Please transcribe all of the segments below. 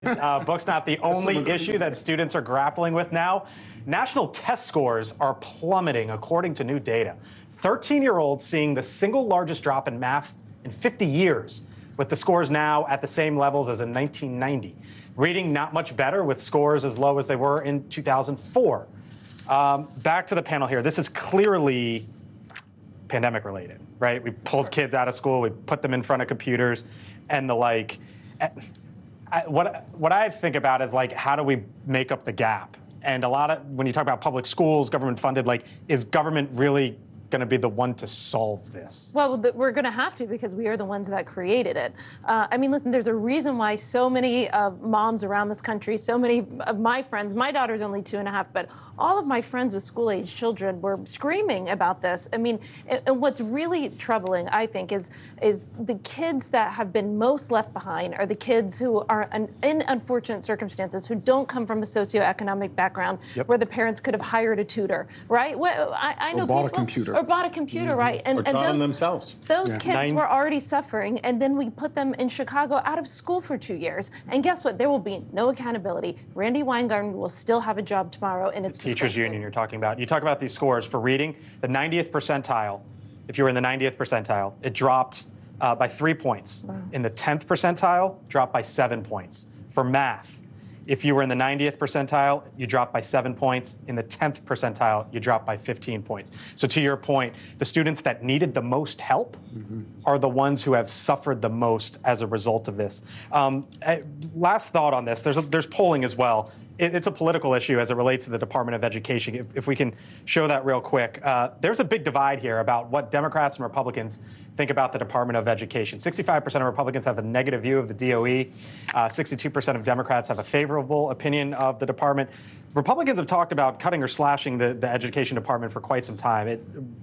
Book's not the only issue that students are grappling with now. National test scores are plummeting, according to new data. 13-year-olds seeing the single largest drop in math in 50 years, with the scores now at the same levels as in 1990. Reading not much better, with scores as low as they were in 2004. Back to the panel here. This is clearly pandemic related, right? We pulled kids out of school, we put them in front of computers and the like. What I think about is, like, how do we make up the gap? And a lot of, when you talk about public schools, government funded, like, is government really going to be the one to solve this? Well, we're going to have to, because we are the ones that created it. I mean, listen, there's a reason why so many moms around this country, so many of my friends, my daughter's only 2.5, but all of my friends with school-age children were screaming about this. I mean, and what's really troubling, I think, is the kids that have been most left behind are the kids who are in unfortunate circumstances, who don't come from a socioeconomic background where the parents could have hired a tutor, right? I know or bought people, a computer. Or bought a computer, right? Or taught them themselves. Those kids were already suffering, and then we put them in Chicago out of school for 2 years. And guess what? There will be no accountability. Randy Weingarten will still have a job tomorrow, and it's Teachers disgusting. union you're talking about. You talk about these scores for reading. The 90th percentile, if you were in the 90th percentile, it dropped by 3 points. Wow. In the 10th percentile, dropped by 7 points. For math, if you were in the 90th percentile, you dropped by 7 points. In the 10th percentile, you dropped by 15 points. So to your point, the students that needed the most help are the ones who have suffered the most as a result of this. Last thought on this, there's polling as well. It's a political issue as it relates to the Department of Education. If we can show that real quick, there's a big divide here about what Democrats and Republicans think about the Department of Education. 65% of Republicans have a negative view of the DOE. 62% of Democrats have a favorable opinion of the department. Republicans have talked about cutting or slashing the education department for quite some time.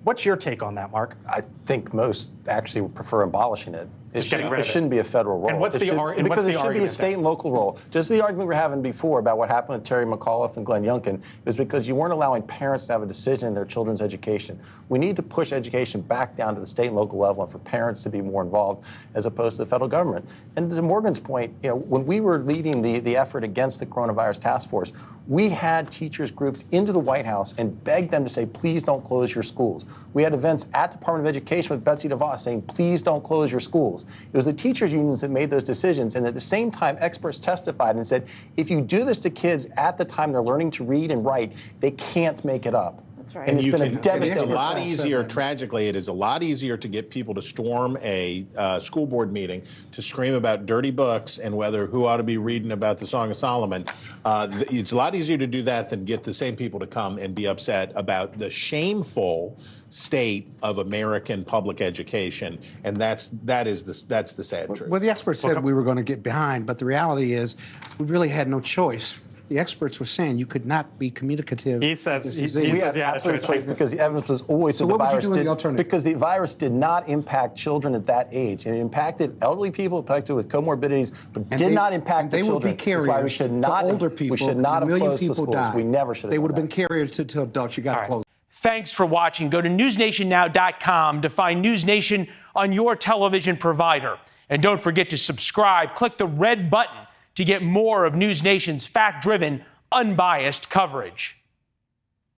What's your take on that, Mark? I think most actually would prefer abolishing it. It shouldn't be a federal role. And what's the argument? Because it should be a state and local role. Just the argument we were having before about what happened with Terry McAuliffe and Glenn Youngkin is because you weren't allowing parents to have a decision in their children's education. We need to push education back down to the state and local level and for parents to be more involved as opposed to the federal government. And to Morgan's point, you know, when we were leading the effort against the coronavirus task force, we had teachers groups into the White House and begged them to say, please don't close your schools. We had events at Department of Education with Betsy DeVos saying, please don't close your schools. It was the teachers unions that made those decisions, and at the same time, experts testified and said, if you do this to kids at the time they're learning to read and write, they can't make it up. That's right. And it's been a devastating. It's a lot easier, tragically, it is a lot easier to get people to storm a school board meeting to scream about dirty books and who ought to be reading about the Song of Solomon. It's a lot easier to do that than get the same people to come and be upset about the shameful state of American public education, and that's the sad truth. Well, the experts said we were going to get behind, but the reality is we really had no choice. The experts were saying you could not be communicative. He says we had absolute choice because the evidence was always that the virus because the virus did not impact children at that age. And it impacted elderly people, impacted with comorbidities, but did not impact the children. They would be carriers. That's why we should not. Older people. We should not have closed the schools. Died. We never should have. They would have been carriers to adults. You got to close. Thanks for watching. Go to newsnationnow.com to find NewsNation on your television provider. And don't forget to subscribe. Click the red button to get more of NewsNation's fact-driven, unbiased coverage.